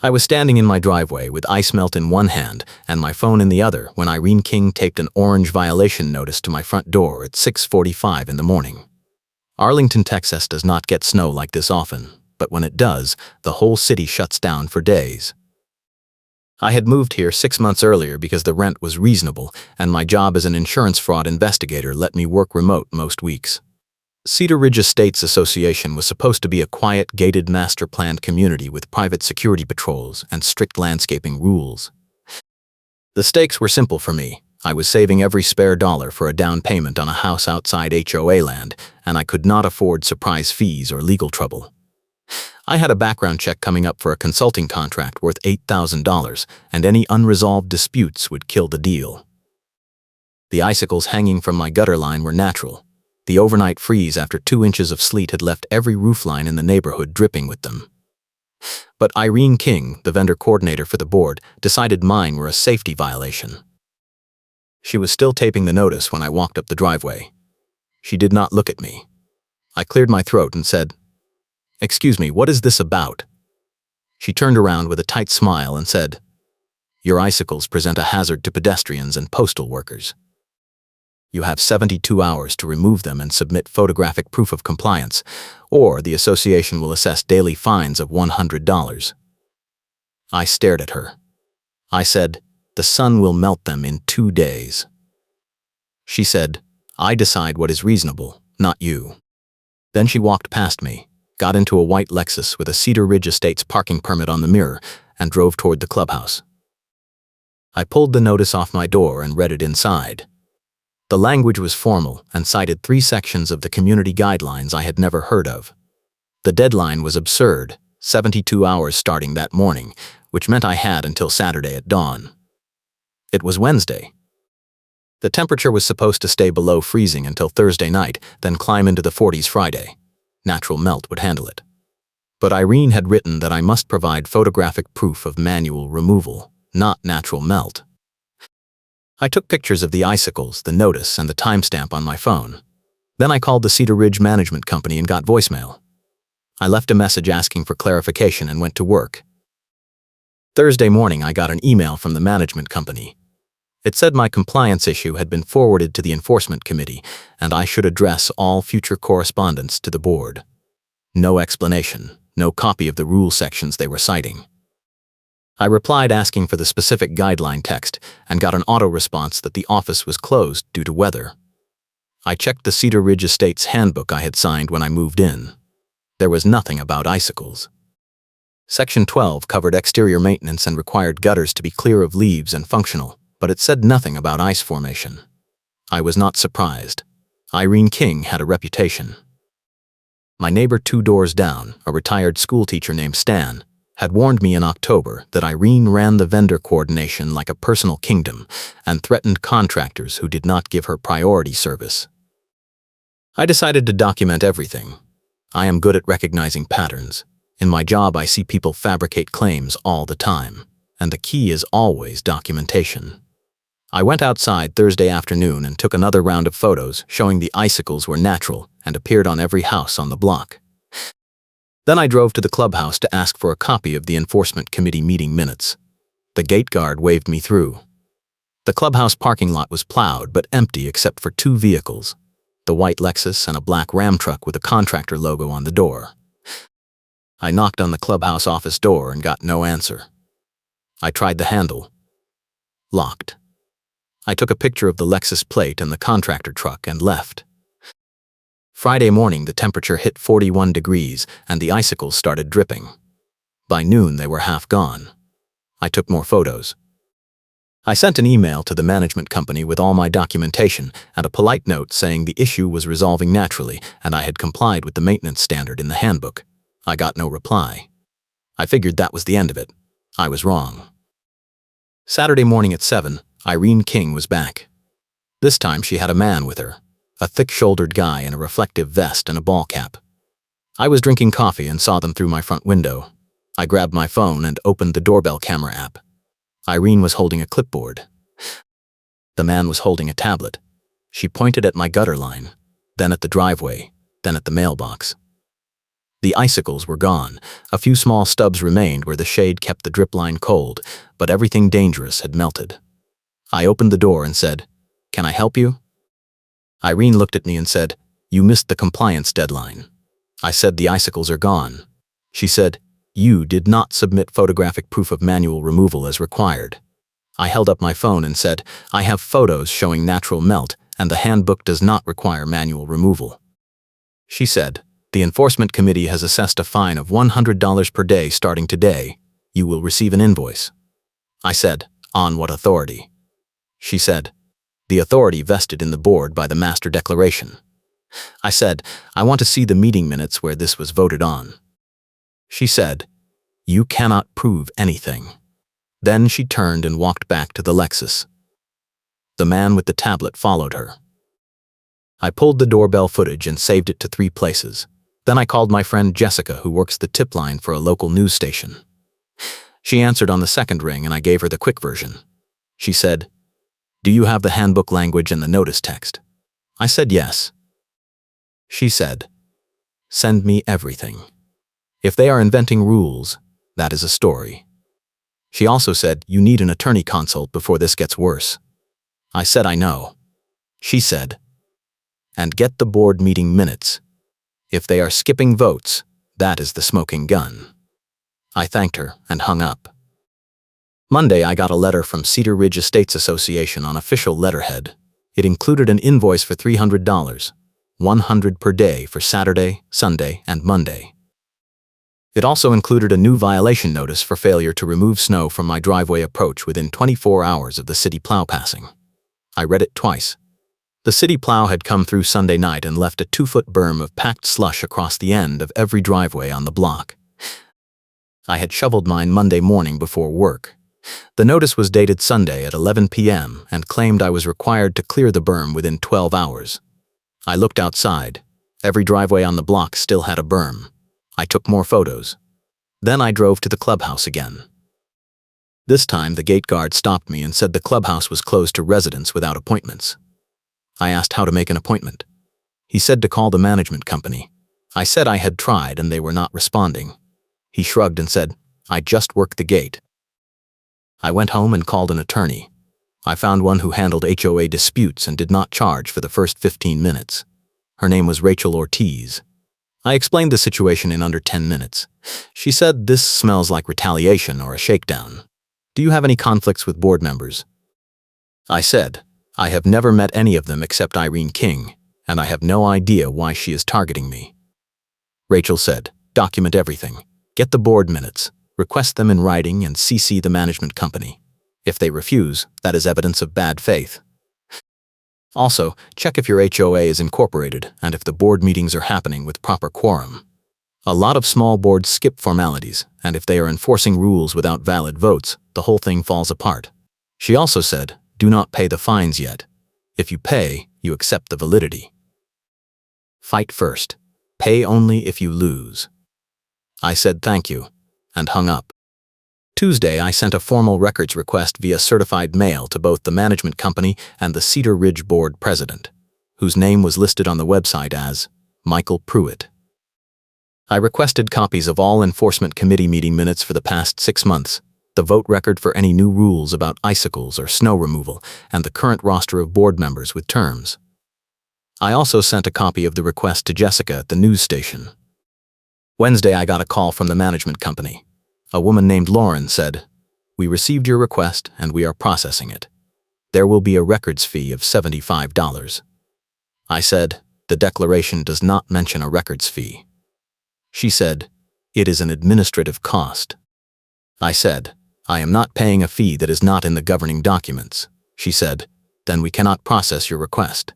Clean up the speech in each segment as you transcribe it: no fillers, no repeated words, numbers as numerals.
I was standing in my driveway with ice melt in one hand and my phone in the other when Irene King taped an orange violation notice to my front door at 6:45 in the morning. Arlington, Texas does not get snow like this often, but when it does, the whole city shuts down for days. I had moved here 6 months earlier because the rent was reasonable and my job as an insurance fraud investigator let me work remote most weeks. Cedar Ridge Estates Association was supposed to be a quiet, gated, master-planned community with private security patrols and strict landscaping rules. The stakes were simple for me. I was saving every spare dollar for a down payment on a house outside HOA land, and I could not afford surprise fees or legal trouble. I had a background check coming up for a consulting contract worth $8,000, and any unresolved disputes would kill the deal. The icicles hanging from my gutter line were natural. The overnight freeze after 2 inches of sleet had left every roofline in the neighborhood dripping with them. But Irene King, the vendor coordinator for the board, decided mine were a safety violation. She was still taping the notice when I walked up the driveway. She did not look at me. I cleared my throat and said, "Excuse me, what is this about?" She turned around with a tight smile and said, "Your icicles present a hazard to pedestrians and postal workers. You have 72 hours to remove them and submit photographic proof of compliance, or the association will assess daily fines of $100. I stared at her. I said, "The sun will melt them in 2 days. She said, "I decide what is reasonable, not you." Then she walked past me, got into a white Lexus with a Cedar Ridge Estates parking permit on the mirror, and drove toward the clubhouse. I pulled the notice off my door and read it inside. The language was formal and cited 3 sections of the community guidelines I had never heard of. The deadline was absurd, 72 hours starting that morning, which meant I had until Saturday at dawn. It was Wednesday. The temperature was supposed to stay below freezing until Thursday night, then climb into the 40s Friday. Natural melt would handle it. But Irene had written that I must provide photographic proof of manual removal, not natural melt. I took pictures of the icicles, the notice, and the timestamp on my phone. Then I called the Cedar Ridge Management Company and got voicemail. I left a message asking for clarification and went to work. Thursday morning, I got an email from the management company. It said my compliance issue had been forwarded to the enforcement committee, and I should address all future correspondence to the board. No explanation, no copy of the rule sections they were citing. I replied asking for the specific guideline text and got an auto response that the office was closed due to weather. I checked the Cedar Ridge Estates handbook I had signed when I moved in. There was nothing about icicles. Section 12 covered exterior maintenance and required gutters to be clear of leaves and functional, but it said nothing about ice formation. I was not surprised. Irene King had a reputation. My neighbor 2 doors down, a retired schoolteacher named Stan, had warned me in October that Irene ran the vendor coordination like a personal kingdom and threatened contractors who did not give her priority service. I decided to document everything. I am good at recognizing patterns. In my job, I see people fabricate claims all the time, and the key is always documentation. I went outside Thursday afternoon and took another round of photos showing the icicles were natural and appeared on every house on the block. Then I drove to the clubhouse to ask for a copy of the enforcement committee meeting minutes. The gate guard waved me through. The clubhouse parking lot was plowed but empty except for 2 vehicles, the white Lexus and a black Ram truck with a contractor logo on the door. I knocked on the clubhouse office door and got no answer. I tried the handle. Locked. I took a picture of the Lexus plate and the contractor truck and left. Friday morning, the temperature hit 41 degrees and the icicles started dripping. By noon, they were half gone. I took more photos. I sent an email to the management company with all my documentation and a polite note saying the issue was resolving naturally and I had complied with the maintenance standard in the handbook. I got no reply. I figured that was the end of it. I was wrong. Saturday morning at 7, Irene King was back. This time she had a man with her. A thick-shouldered guy in a reflective vest and a ball cap. I was drinking coffee and saw them through my front window. I grabbed my phone and opened the doorbell camera app. Irene was holding a clipboard. The man was holding a tablet. She pointed at my gutter line, then at the driveway, then at the mailbox. The icicles were gone. A few small stubs remained where the shade kept the drip line cold, but everything dangerous had melted. I opened the door and said, "Can I help you?" Irene looked at me and said, "You missed the compliance deadline." I said, "The icicles are gone." She said, "You did not submit photographic proof of manual removal as required." I held up my phone and said, "I have photos showing natural melt, and the handbook does not require manual removal." She said, "The enforcement committee has assessed a fine of $100 per day starting today. You will receive an invoice." I said, "On what authority?" She said, "The authority vested in the board by the master declaration." I said, "I want to see the meeting minutes where this was voted on." She said, "You cannot prove anything." Then she turned and walked back to the Lexus. The man with the tablet followed her. I pulled the doorbell footage and saved it to 3 places. Then I called my friend Jessica, who works the tip line for a local news station. She answered on the second ring and I gave her the quick version. She said, "Do you have the handbook language and the notice text?" I said yes. She said, "Send me everything. If they are inventing rules, that is a story." She also said, "You need an attorney consult before this gets worse." I said, "I know." She said, "And get the board meeting minutes. If they are skipping votes, that is the smoking gun." I thanked her and hung up. Monday, I got a letter from Cedar Ridge Estates Association on official letterhead. It included an invoice for $300, $100 per day for Saturday, Sunday, and Monday. It also included a new violation notice for failure to remove snow from my driveway approach within 24 hours of the city plow passing. I read it twice. The city plow had come through Sunday night and left a 2-foot berm of packed slush across the end of every driveway on the block. I had shoveled mine Monday morning before work. The notice was dated Sunday at 11 p.m. and claimed I was required to clear the berm within 12 hours. I looked outside. Every driveway on the block still had a berm. I took more photos. Then I drove to the clubhouse again. This time the gate guard stopped me and said the clubhouse was closed to residents without appointments. I asked how to make an appointment. He said to call the management company. I said I had tried and they were not responding. He shrugged and said, "I just worked the gate." I went home and called an attorney. I found one who handled HOA disputes and did not charge for the first 15 minutes. Her name was Rachel Ortiz. I explained the situation in under 10 minutes. She said, "This smells like retaliation or a shakedown. Do you have any conflicts with board members?" I said, "I have never met any of them except Irene King, and I have no idea why she is targeting me." Rachel said, "Document everything. Get the board minutes. Request them in writing and CC the management company. If they refuse, that is evidence of bad faith. Also, check if your HOA is incorporated and if the board meetings are happening with proper quorum. A lot of small boards skip formalities, and if they are enforcing rules without valid votes, the whole thing falls apart." She also said, "Do not pay the fines yet. If you pay, you accept the validity. Fight first. Pay only if you lose." I said thank you, and hung up. Tuesday, I sent a formal records request via certified mail to both the management company and the Cedar Ridge board president, whose name was listed on the website as Michael Pruitt. I requested copies of all enforcement committee meeting minutes for the past 6 months, the vote record for any new rules about icicles or snow removal, and the current roster of board members with terms. I also sent a copy of the request to Jessica at the news station. Wednesday, I got a call from the management company. A woman named Lauren said, "We received your request and we are processing it. There will be a records fee of $75. I said, "The declaration does not mention a records fee." She said, "It is an administrative cost." I said, "I am not paying a fee that is not in the governing documents." She said, "Then we cannot process your request."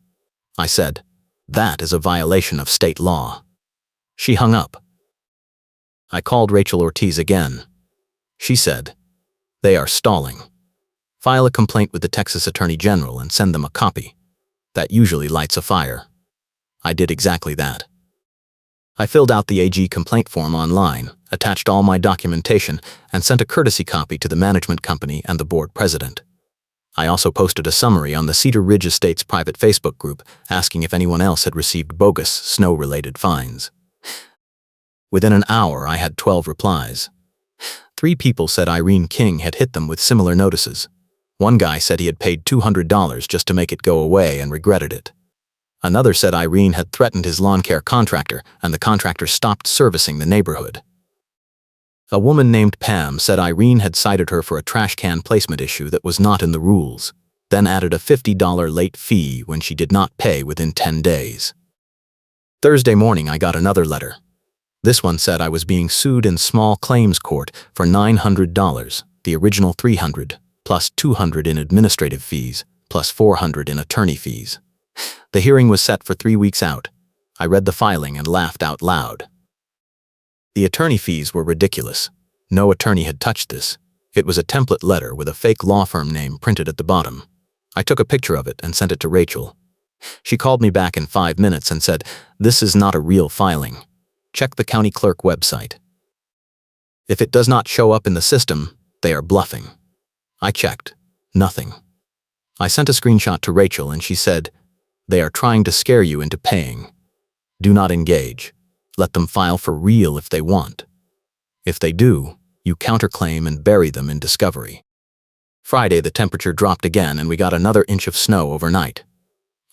I said, "That is a violation of state law." She hung up. I called Rachel Ortiz again. She said, "They are stalling. File a complaint with the Texas Attorney General and send them a copy. That usually lights a fire." I did exactly that. I filled out the AG complaint form online, attached all my documentation, and sent a courtesy copy to the management company and the board president. I also posted a summary on the Cedar Ridge Estates private Facebook group asking if anyone else had received bogus snow-related fines. Within an hour, I had 12 replies. 3 people said Irene King had hit them with similar notices. One guy said he had paid $200 just to make it go away and regretted it. Another said Irene had threatened his lawn care contractor and the contractor stopped servicing the neighborhood. A woman named Pam said Irene had cited her for a trash can placement issue that was not in the rules, then added a $50 late fee when she did not pay within 10 days. Thursday morning, I got another letter. This one said I was being sued in small claims court for $900, the original $300, plus $200 in administrative fees, plus $400 in attorney fees. The hearing was set for 3 weeks out. I read the filing and laughed out loud. The attorney fees were ridiculous. No attorney had touched this. It was a template letter with a fake law firm name printed at the bottom. I took a picture of it and sent it to Rachel. She called me back in 5 minutes and said, "This is not a real filing. Check the county clerk website. If it does not show up in the system, they are bluffing." I checked. Nothing. I sent a screenshot to Rachel and she said, "They are trying to scare you into paying. Do not engage. Let them file for real if they want. If they do, you counterclaim and bury them in discovery." Friday, the temperature dropped again and we got another inch of snow overnight.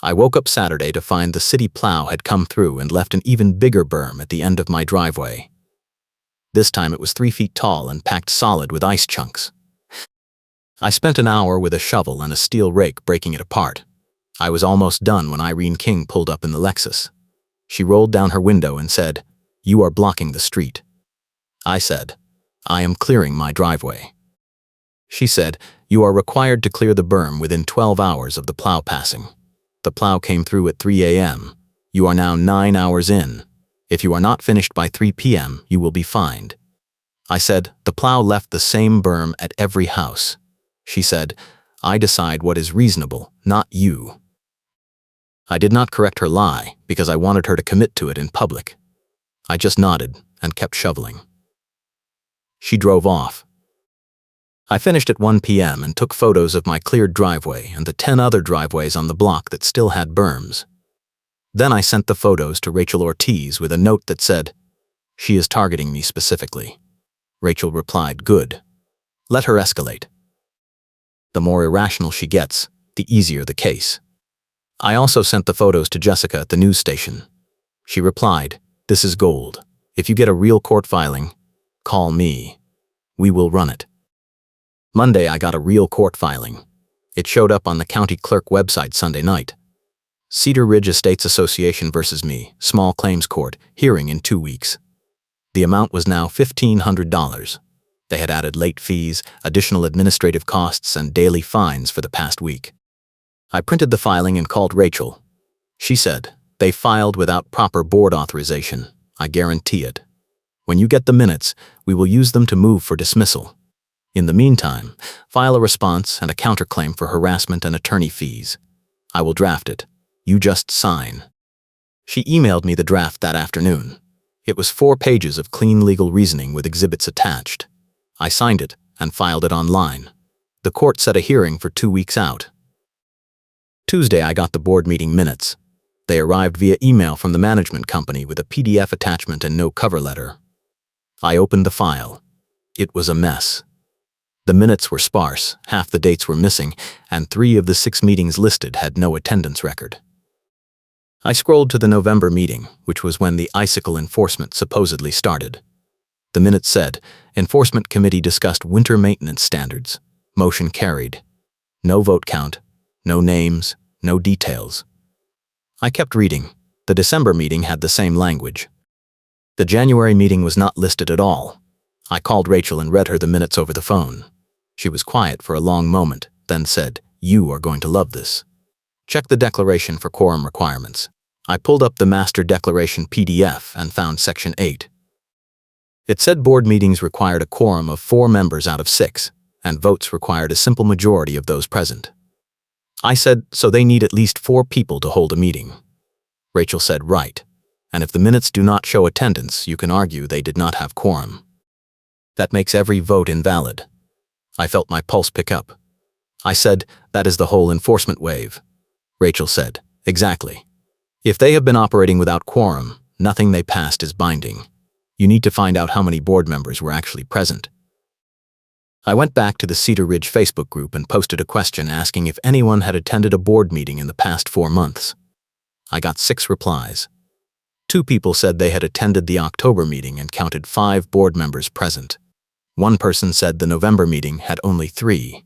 I woke up Saturday to find the city plow had come through and left an even bigger berm at the end of my driveway. This time it was 3 feet tall and packed solid with ice chunks. I spent an hour with a shovel and a steel rake breaking it apart. I was almost done when Irene King pulled up in the Lexus. She rolled down her window and said, "You are blocking the street." I said, "I am clearing my driveway." She said, "You are required to clear the berm within 12 hours of the plow passing. The plow came through at 3 a.m. You are now 9 hours in. If you are not finished by 3 p.m., you will be fined." I said, "The plow left the same berm at every house." She said, "I decide what is reasonable, not you." I did not correct her lie because I wanted her to commit to it in public. I just nodded and kept shoveling. She drove off. I finished at 1 p.m. and took photos of my cleared driveway and the 10 other driveways on the block that still had berms. Then I sent the photos to Rachel Ortiz with a note that said, "She is targeting me specifically." Rachel replied, "Good. Let her escalate. The more irrational she gets, the easier the case." I also sent the photos to Jessica at the news station. She replied, "This is gold. If you get a real court filing, call me. We will run it." Monday, I got a real court filing. It showed up on the county clerk website Sunday night. Cedar Ridge Estates Association versus me, small claims court, hearing in 2 weeks. The amount was now $1,500. They had added late fees, additional administrative costs, and daily fines for the past week. I printed the filing and called Rachel. She said, "They filed without proper board authorization. I guarantee it. When you get the minutes, we will use them to move for dismissal. In the meantime, file a response and a counterclaim for harassment and attorney fees. I will draft it. You just sign." She emailed me the draft that afternoon. It was 4 pages of clean legal reasoning with exhibits attached. I signed it and filed it online. The court set a hearing for 2 weeks out. Tuesday, I got the board meeting minutes. They arrived via email from the management company with a PDF attachment and no cover letter. I opened the file. It was a mess. The minutes were sparse, half the dates were missing, and 3 of the 6 meetings listed had no attendance record. I scrolled to the November meeting, which was when the Icicle enforcement supposedly started. The minutes said, "Enforcement Committee discussed winter maintenance standards. Motion carried. No vote count, no names, no details." I kept reading. The December meeting had the same language. The January meeting was not listed at all. I called Rachel and read her the minutes over the phone. She was quiet for a long moment, then said, "You are going to love this. Check the declaration for quorum requirements." I pulled up the master declaration PDF and found section 8. It said board meetings required a quorum of 4 members out of 6, and votes required a simple majority of those present. I said, "So they need at least 4 people to hold a meeting." Rachel said, "Right. And if the minutes do not show attendance, you can argue they did not have quorum. That makes every vote invalid." I felt my pulse pick up. I said, "That is the whole enforcement wave." Rachel said, "Exactly. If they have been operating without quorum, nothing they passed is binding. You need to find out how many board members were actually present. I went back to the Cedar Ridge Facebook group and posted a question asking if anyone had attended a board meeting in the past 4 months. I got 6 replies. 2 people said they had attended the October meeting and counted 5 board members present. 1 person said the November meeting had only 3.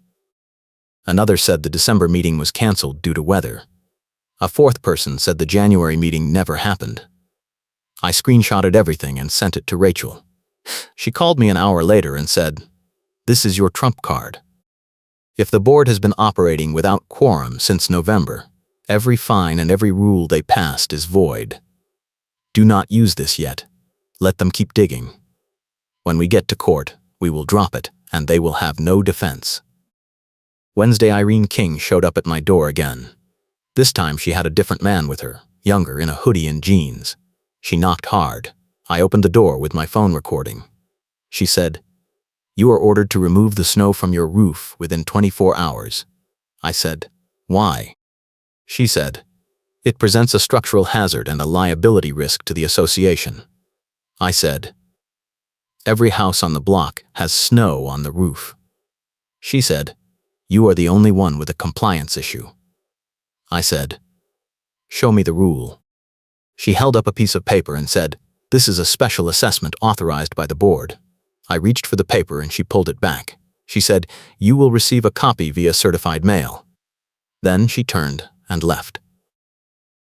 Another said the December meeting was canceled due to weather. A 4th person said the January meeting never happened. I screenshotted everything and sent it to Rachel. She called me an hour later and said, "This is your trump card. If the board has been operating without quorum since November, every fine and every rule they passed is void. Do not use this yet. Let them keep digging. When we get to court, we will drop it, and they will have no defense." Wednesday, Irene King showed up at my door again. This time she had a different man with her, younger, in a hoodie and jeans. She knocked hard. I opened the door with my phone recording. She said, "You are ordered to remove the snow from your roof within 24 hours. I said, "Why?" She said, "It presents a structural hazard and a liability risk to the association." I said, "Every house on the block has snow on the roof." She said, "You are the only one with a compliance issue." I said, "Show me the rule." She held up a piece of paper and said, "This is a special assessment authorized by the board." I reached for the paper and she pulled it back. She said, "You will receive a copy via certified mail." Then she turned and left.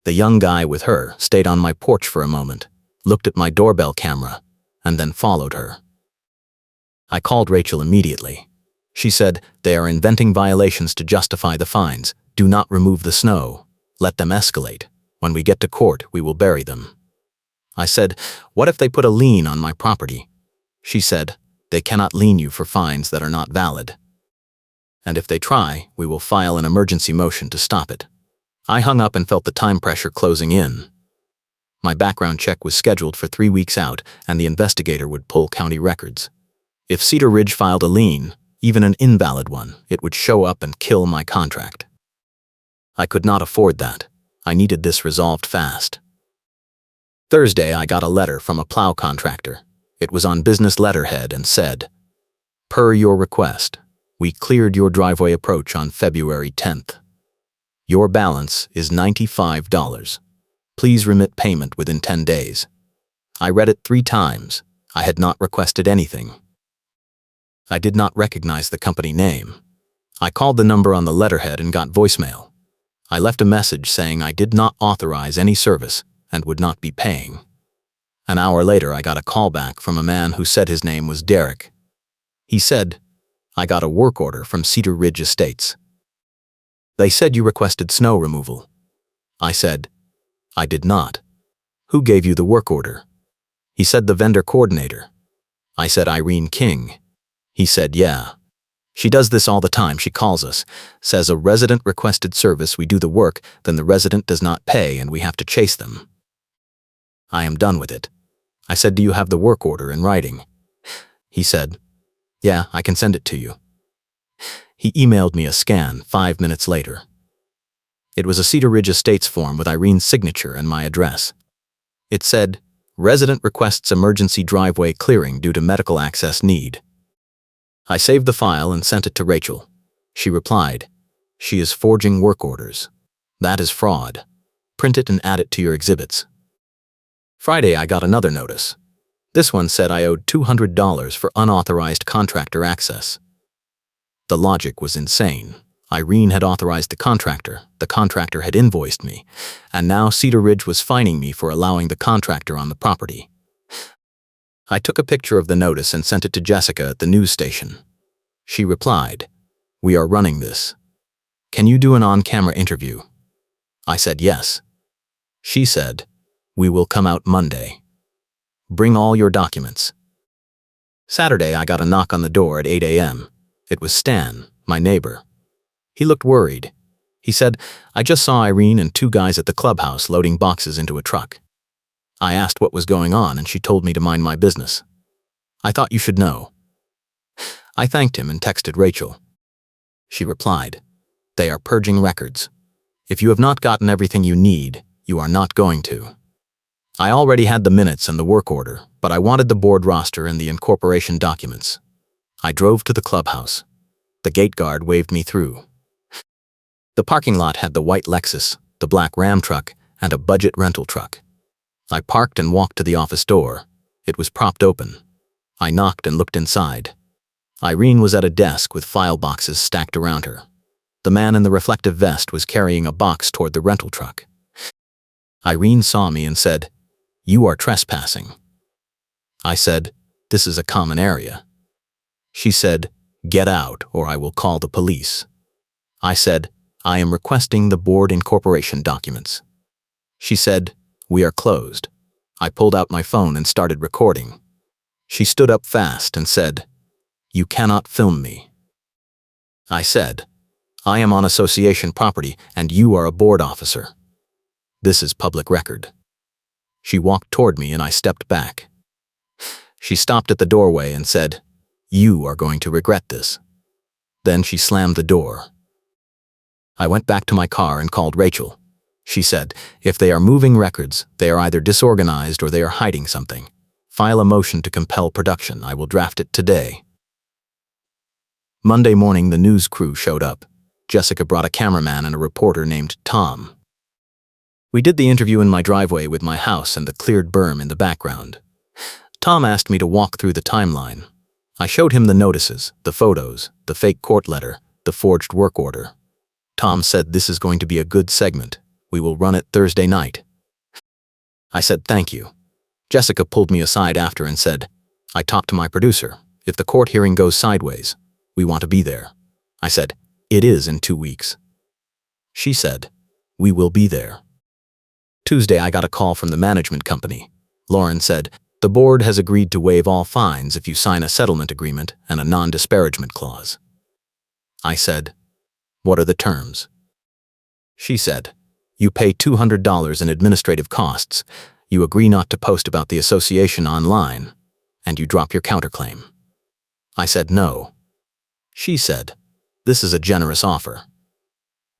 The young guy with her stayed on my porch for a moment, looked at my doorbell camera, and then followed her. I called Rachel immediately. She said, "They are inventing violations to justify the fines. Do not remove the snow. Let them escalate. When we get to court, we will bury them." I said, "What if they put a lien on my property?" She said, "They cannot lien you for fines that are not valid. And if they try, we will file an emergency motion to stop it." I hung up and felt the time pressure closing in. My background check was scheduled for 3 weeks out, and the investigator would pull county records. If Cedar Ridge filed a lien, even an invalid one, it would show up and kill my contract. I could not afford that. I needed this resolved fast. Thursday, I got a letter from a plow contractor. It was on business letterhead and said, "Per your request, we cleared your driveway approach on February 10th. Your balance is $95. Please remit payment within 10 days. I read it 3 times. I had not requested anything. I did not recognize the company name. I called the number on the letterhead and got voicemail. I left a message saying I did not authorize any service and would not be paying. An hour later, I got a call back from a man who said his name was Derek. He said, "I got a work order from Cedar Ridge Estates. They said you requested snow removal." I said, "I did not." "Who gave you the work order?" He said, "The vendor coordinator." I said, "Irene King." He said, "Yeah. She does this all the time. She calls us, says a resident requested service, we do the work, then the resident does not pay and we have to chase them. I am done with it." I said, "Do you have the work order in writing?" He said, "Yeah, I can send it to you." He emailed me a scan 5 minutes later. It was a Cedar Ridge Estates form with Irene's signature and my address. It said, "Resident requests emergency driveway clearing due to medical access need." I saved the file and sent it to Rachel. She replied, "She is forging work orders. That is fraud. Print it and add it to your exhibits." Friday, I got another notice. This one said I owed $200 for unauthorized contractor access. The logic was insane. Irene had authorized the contractor had invoiced me, and now Cedar Ridge was fining me for allowing the contractor on the property. I took a picture of the notice and sent it to Jessica at the news station. She replied, "We are running this. Can you do an on-camera interview?" I said yes. She said, "We will come out Monday. Bring all your documents." Saturday, I got a knock on the door at 8 a.m. It was Stan, my neighbor. He looked worried. He said, "I just saw Irene and 2 guys at the clubhouse loading boxes into a truck." I asked what was going on and she told me to mind my business. "I thought you should know." I thanked him and texted Rachel. She replied, "They are purging records. If you have not gotten everything you need, you are not going to." I already had the minutes and the work order, but I wanted the board roster and the incorporation documents. I drove to the clubhouse. The gate guard waved me through. The parking lot had the white Lexus, the black Ram truck, and a budget rental truck. I parked and walked to the office door. It was propped open. I knocked and looked inside. Irene was at a desk with file boxes stacked around her. The man in the reflective vest was carrying a box toward the rental truck. Irene saw me and said, "You are trespassing." I said, "This is a common area." She said, "Get out or I will call the police." I said, "I am requesting the board incorporation documents." She said, "We are closed." I pulled out my phone and started recording. She stood up fast and said, "You cannot film me." I said, "I am on association property and you are a board officer. This is public record." She walked toward me and I stepped back. She stopped at the doorway and said, "You are going to regret this." Then she slammed the door. I went back to my car and called Rachel. She said, "If they are moving records, they are either disorganized or they are hiding something. File a motion to compel production. I will draft it today." Monday morning, the news crew showed up. Jessica brought a cameraman and a reporter named Tom. We did the interview in my driveway with my house and the cleared berm in the background. Tom asked me to walk through the timeline. I showed him the notices, the photos, the fake court letter, the forged work order. Tom said, "This is going to be a good segment. We will run it Thursday night." I said, "Thank you." Jessica pulled me aside after and said, "I talked to my producer. If the court hearing goes sideways, we want to be there." I said, "It is in 2 weeks." She said, "We will be there." Tuesday, I got a call from the management company. Lauren said, "The board has agreed to waive all fines if you sign a settlement agreement and a non-disparagement clause." I said, "What are the terms?" She said, "You pay $200 in administrative costs, you agree not to post about the association online, and you drop your counterclaim." I said, "No." She said, "This is a generous offer."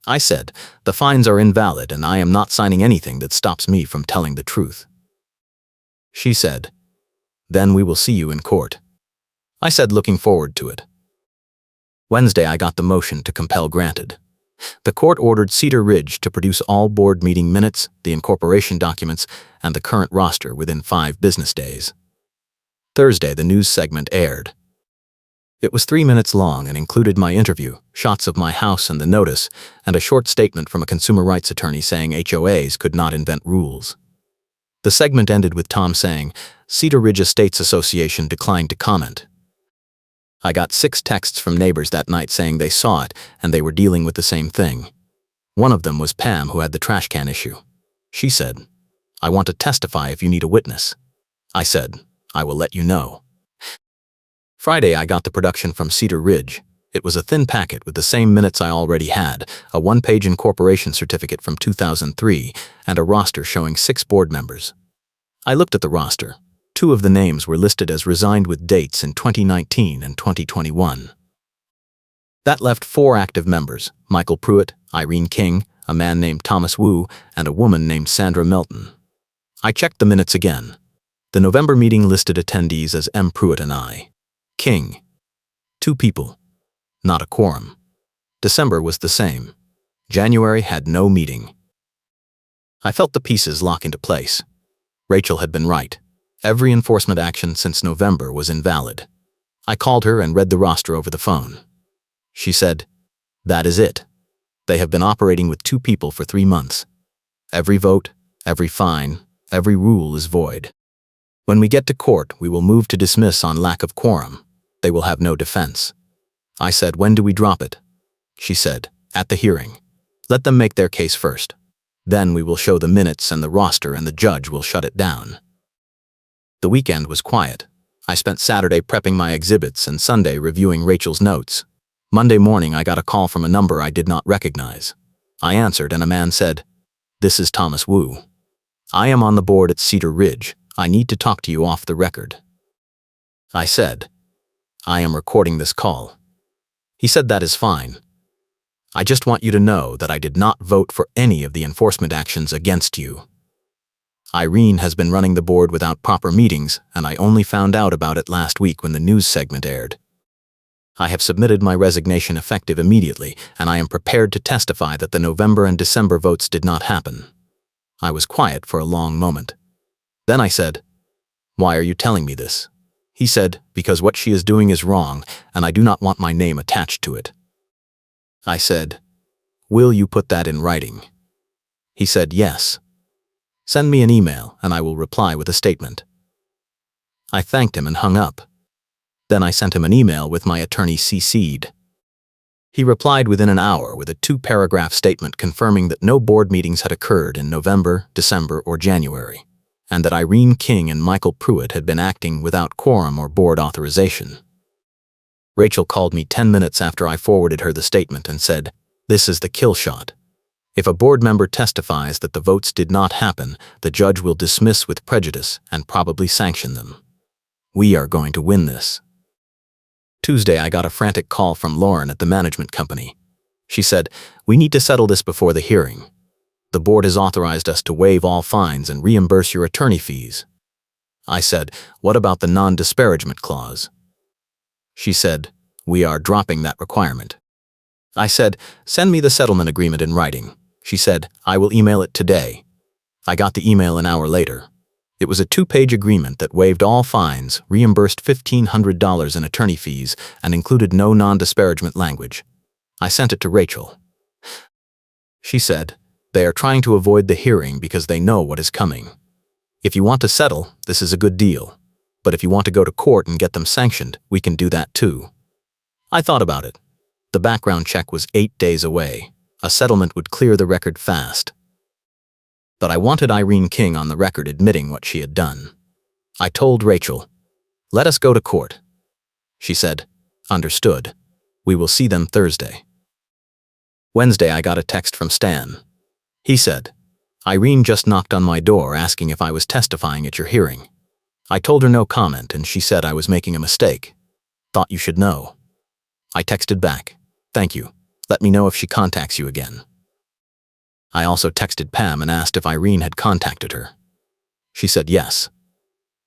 I said, "The fines are invalid and I am not signing anything that stops me from telling the truth." She said, "Then we will see you in court." I said, looking forward to it. Wednesday, I got the motion to compel granted. The court ordered Cedar Ridge to produce all board meeting minutes, the incorporation documents, and the current roster within 5 business days. Thursday, the news segment aired. It was 3 minutes long and included my interview, shots of my house and the notice, and a short statement from a consumer rights attorney saying HOAs could not invent rules. The segment ended with Tom saying, "Cedar Ridge Estates Association declined to comment." I got 6 texts from neighbors that night saying they saw it and they were dealing with the same thing. One of them was Pam, who had the trash can issue. She said, "I want to testify if you need a witness." I said, "I will let you know." Friday, I got the production from Cedar Ridge. It was a thin packet with the same minutes I already had, a 1-page incorporation certificate from 2003, and a roster showing 6 board members. I looked at the roster. 2 of the names were listed as resigned with dates in 2019 and 2021. That left 4 active members, Michael Pruitt, Irene King, a man named Thomas Wu, and a woman named Sandra Melton. I checked the minutes again. The November meeting listed attendees as M. Pruitt and I. King. 2 people. Not a quorum. December was the same. January had no meeting. I felt the pieces lock into place. Rachel had been right. Every enforcement action since November was invalid. I called her and read the roster over the phone. She said, "That is it. They have been operating with 2 people for 3 months. Every vote, every fine, every rule is void. When we get to court, we will move to dismiss on lack of quorum. They will have no defense." I said, "When do we drop it?" She said, "At the hearing. Let them make their case first. Then we will show the minutes and the roster and the judge will shut it down." The weekend was quiet. I spent Saturday prepping my exhibits and Sunday reviewing Rachel's notes. Monday morning, I got a call from a number I did not recognize. I answered and a man said, "This is Thomas Wu. I am on the board at Cedar Ridge. I need to talk to you off the record." I said, "I am recording this call." He said, "That is fine. I just want you to know that I did not vote for any of the enforcement actions against you." Irene has been running the board without proper meetings, and I only found out about it last week when the news segment aired. I have submitted my resignation effective immediately, and I am prepared to testify that the November and December votes did not happen. I was quiet for a long moment. Then I said, "Why are you telling me this?" He said, "Because what she is doing is wrong, and I do not want my name attached to it." I said, "Will you put that in writing?" He said, "Yes. Send me an email, and I will reply with a statement." I thanked him and hung up. Then I sent him an email with my attorney CC'd. He replied within an hour with a 2-paragraph statement confirming that no board meetings had occurred in November, December, or January, and that Irene King and Michael Pruitt had been acting without quorum or board authorization. Rachel called me 10 minutes after I forwarded her the statement and said, "This is the kill shot. If a board member testifies that the votes did not happen, the judge will dismiss with prejudice and probably sanction them. We are going to win this." Tuesday, I got a frantic call from Lauren at the management company. She said, "We need to settle this before the hearing. The board has authorized us to waive all fines and reimburse your attorney fees." I said, "What about the non-disparagement clause?" She said, "We are dropping that requirement." I said, "Send me the settlement agreement in writing." She said, "I will email it today." I got the email an hour later. It was a 2-page agreement that waived all fines, reimbursed $1,500 in attorney fees, and included no non-disparagement language. I sent it to Rachel. She said, "They are trying to avoid the hearing because they know what is coming. If you want to settle, this is a good deal. But if you want to go to court and get them sanctioned, we can do that too." I thought about it. The background check was 8 days away. A settlement would clear the record fast. But I wanted Irene King on the record admitting what she had done. I told Rachel, "Let us go to court." She said, "Understood. We will see them Thursday." Wednesday, I got a text from Stan. He said, "Irene just knocked on my door asking if I was testifying at your hearing. I told her no comment, and she said I was making a mistake. Thought you should know." I texted back, "Thank you. Let me know if she contacts you again." I also texted Pam and asked if Irene had contacted her. She said yes.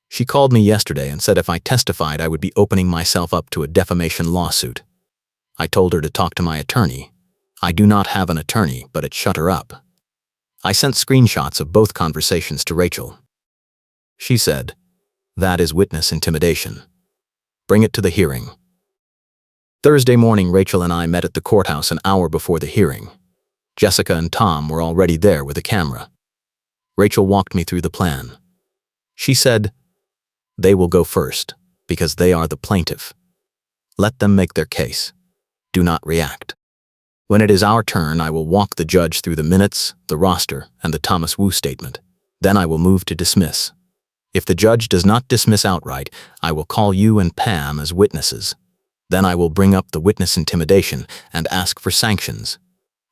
She called me yesterday and said if I testified I would be opening myself up to a defamation lawsuit. I told her to talk to my attorney. I do not have an attorney, but it shut her up. I sent screenshots of both conversations to Rachel. She said, "That is witness intimidation. Bring it to the hearing." Thursday morning, Rachel and I met at the courthouse an hour before the hearing. Jessica and Tom were already there with a camera. Rachel walked me through the plan. She said, "They will go first, because they are the plaintiff. Let them make their case. Do not react. When it is our turn, I will walk the judge through the minutes, the roster, and the Thomas Wu statement. Then I will move to dismiss. If the judge does not dismiss outright, I will call you and Pam as witnesses. Then I will bring up the witness intimidation and ask for sanctions."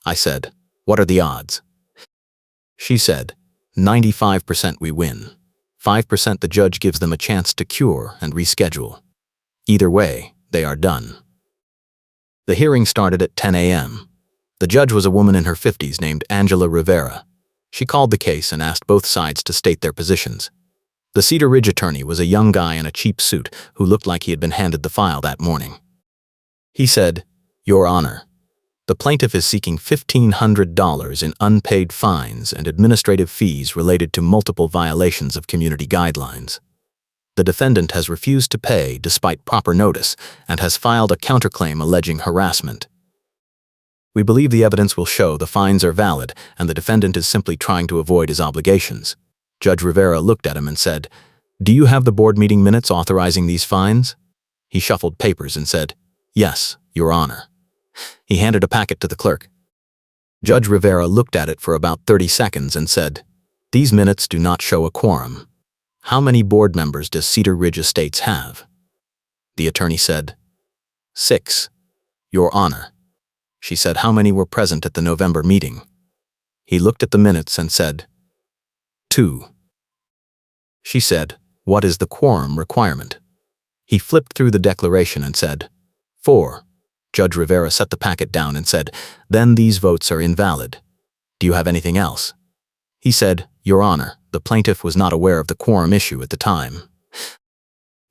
I said, "What are the odds?" She said, 95% we win. 5% the judge gives them a chance to cure and reschedule. Either way, they are done. The hearing started at 10 a.m. The judge was a woman in her 50s named Angela Rivera. She called the case and asked both sides to state their positions. The Cedar Ridge attorney was a young guy in a cheap suit who looked like he had been handed the file that morning. He said, "Your Honor, the plaintiff is seeking $1,500 in unpaid fines and administrative fees related to multiple violations of community guidelines. The defendant has refused to pay despite proper notice and has filed a counterclaim alleging harassment. We believe the evidence will show the fines are valid and the defendant is simply trying to avoid his obligations." Judge Rivera looked at him and said, "Do you have the board meeting minutes authorizing these fines?" He shuffled papers and said, "Yes, Your Honor." He handed a packet to the clerk. Judge Rivera looked at it for about 30 seconds and said, "These minutes do not show a quorum. How many board members does Cedar Ridge Estates have?" The attorney said, 6, Your Honor. She said, "How many were present at the November meeting?" He looked at the minutes and said, 2. She said, "What is the quorum requirement?" He flipped through the declaration and said, 4. Judge Rivera set the packet down and said, "Then these votes are invalid. Do you have anything else?" He said, "Your Honor, The plaintiff was not aware of the quorum issue at the time.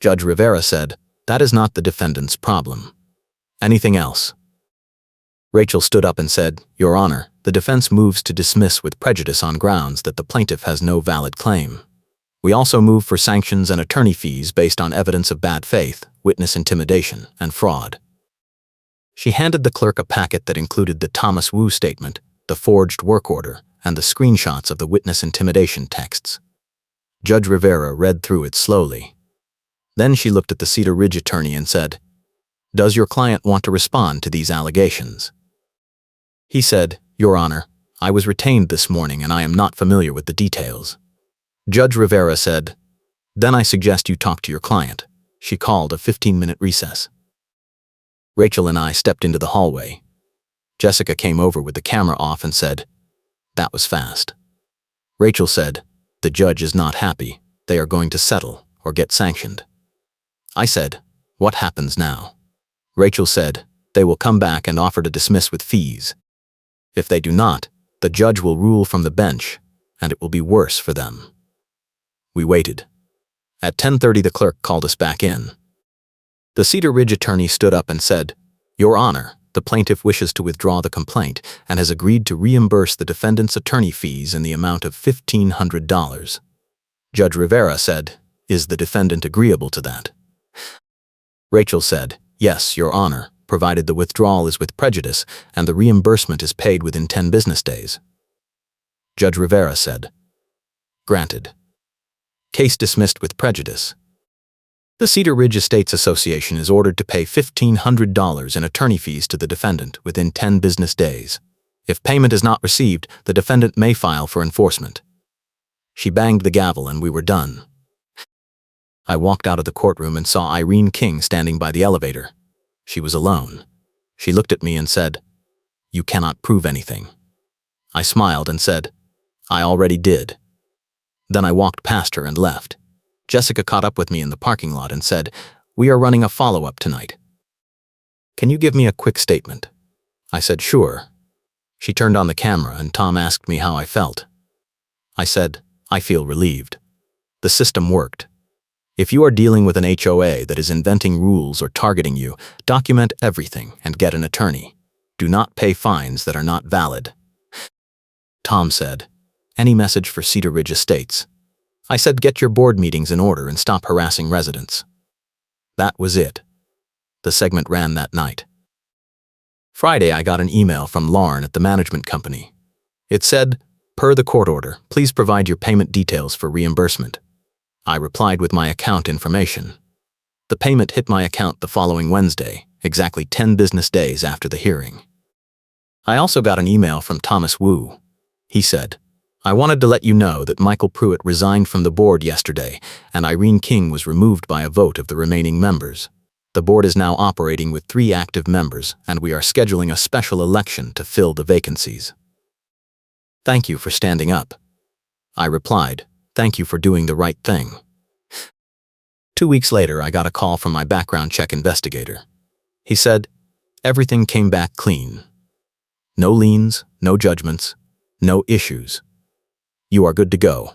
Judge Rivera said, "That is not the defendant's problem. Anything else?" Rachel stood up and said, "Your Honor, the defense moves to dismiss with prejudice on grounds that the plaintiff has no valid claim. We also move for sanctions and attorney fees based on evidence of bad faith, witness intimidation, and fraud." She handed the clerk a packet that included the Thomas Wu statement, the forged work order, and the screenshots of the witness intimidation texts. Judge Rivera read through it slowly. Then she looked at the Cedar Ridge attorney and said, "Does your client want to respond to these allegations?" He said, "Your Honor, I was retained this morning and I am not familiar with the details." Judge Rivera said, "Then I suggest you talk to your client." She called a 15-minute recess. Rachel and I stepped into the hallway. Jessica came over with the camera off and said, "That was fast." Rachel said, "The judge is not happy. They are going to settle or get sanctioned." I said, "What happens now?" Rachel said, "They will come back and offer to dismiss with fees. If they do not, the judge will rule from the bench, and it will be worse for them." We waited. At 10:30 the clerk called us back in. The Cedar Ridge attorney stood up and said, "Your Honor, the plaintiff wishes to withdraw the complaint and has agreed to reimburse the defendant's attorney fees in the amount of $1,500. Judge Rivera said, "Is the defendant agreeable to that?" Rachel said, "Yes, Your Honor, provided the withdrawal is with prejudice and the reimbursement is paid within 10 business days." Judge Rivera said, "Granted." Case dismissed with prejudice. The Cedar Ridge Estates Association is ordered to pay $1,500 in attorney fees to the defendant within 10 business days. If payment is not received, the defendant may file for enforcement. She banged the gavel and we were done. I walked out of the courtroom and saw Irene King standing by the elevator. She was alone. She looked at me and said, "You cannot prove anything." I smiled and said, "I already did." Then I walked past her and left. Jessica caught up with me in the parking lot and said, "We are running a follow-up tonight. Can you give me a quick statement?" I said, "Sure." She turned on the camera and Tom asked me how I felt. I said, "I feel relieved. The system worked. If you are dealing with an HOA that is inventing rules or targeting you, document everything and get an attorney. Do not pay fines that are not valid." Tom said, "Any message for Cedar Ridge Estates?" I said, "Get your board meetings in order and stop harassing residents." That was it. The segment ran that night. Friday, I got an email from Lauren at the management company. It said, "Per the court order, please provide your payment details for reimbursement." I replied with my account information. The payment hit my account the following Wednesday, exactly 10 business days after the hearing. I also got an email from Thomas Wu. He said, "I wanted to let you know that Michael Pruitt resigned from the board yesterday and Irene King was removed by a vote of the remaining members. The board is now operating with 3 active members and we are scheduling a special election to fill the vacancies. Thank you for standing up." I replied, "Thank you for doing the right thing." 2 weeks later, I got a call from my background check investigator. He said, "Everything came back clean. No liens, no judgments, no issues. You are good to go."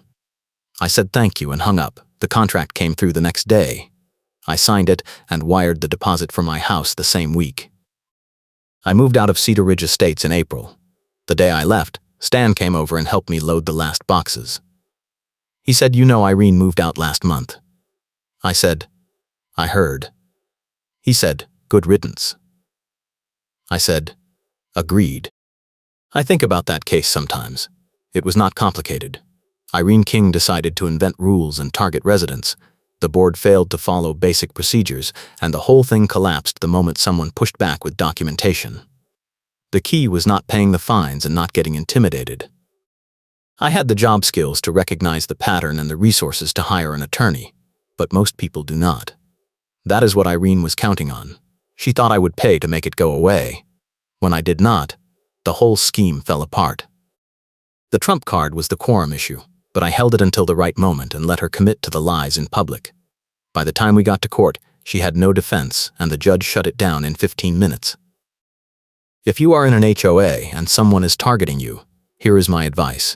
I said thank you and hung up. The contract came through the next day. I signed it and wired the deposit for my house the same week. I moved out of Cedar Ridge Estates in April. The day I left, Stan came over and helped me load the last boxes. He said, "You know Irene moved out last month." I said, "I heard." He said, "Good riddance." I said, "Agreed." I think about that case sometimes. It was not complicated. Irene King decided to invent rules and target residents. The board failed to follow basic procedures, and the whole thing collapsed the moment someone pushed back with documentation. The key was not paying the fines and not getting intimidated. I had the job skills to recognize the pattern and the resources to hire an attorney, but most people do not. That is what Irene was counting on. She thought I would pay to make it go away. When I did not, the whole scheme fell apart. The trump card was the quorum issue, but I held it until the right moment and let her commit to the lies in public. By the time we got to court, she had no defense and the judge shut it down in 15 minutes. If you are in an HOA and someone is targeting you, here is my advice.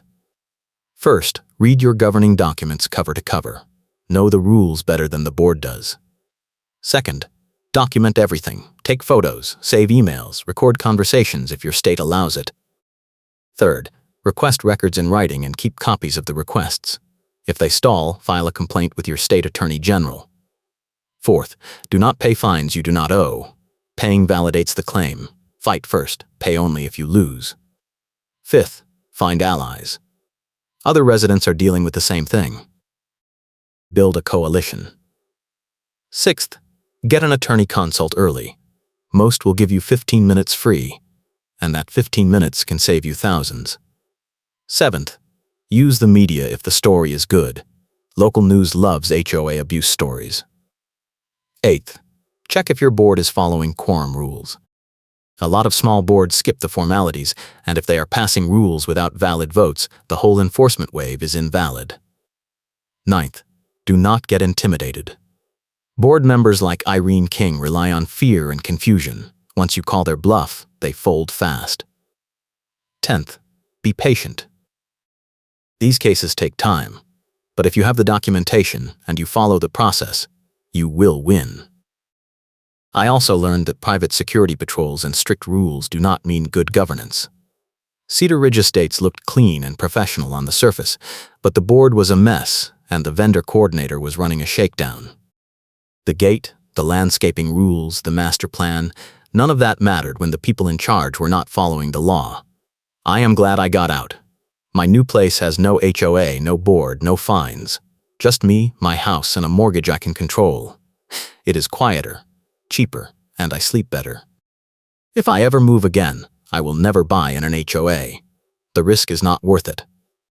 First, read your governing documents cover to cover. Know the rules better than the board does. Second, document everything. Take photos, save emails, record conversations if your state allows it. Third, request records in writing and keep copies of the requests. If they stall, file a complaint with your state attorney general. Fourth, do not pay fines you do not owe. Paying validates the claim. Fight first, pay only if you lose. Fifth, find allies. Other residents are dealing with the same thing. Build a coalition. Sixth, get an attorney consult early. Most will give you 15 minutes free, and that 15 minutes can save you thousands. Seventh, use the media if the story is good. Local news loves HOA abuse stories. Eighth, check if your board is following quorum rules. A lot of small boards skip the formalities, and if they are passing rules without valid votes, the whole enforcement wave is invalid. Ninth, do not get intimidated. Board members like Irene King rely on fear and confusion. Once you call their bluff, they fold fast. 10th, be patient. These cases take time, but if you have the documentation and you follow the process, you will win. I also learned that private security patrols and strict rules do not mean good governance. Cedar Ridge Estates looked clean and professional on the surface, but the board was a mess and the vendor coordinator was running a shakedown. The gate, the landscaping rules, the master plan, none of that mattered when the people in charge were not following the law. I am glad I got out. My new place has no HOA, no board, no fines. Just me, my house, and a mortgage I can control. It is quieter, cheaper, and I sleep better. If I ever move again, I will never buy in an HOA. The risk is not worth it.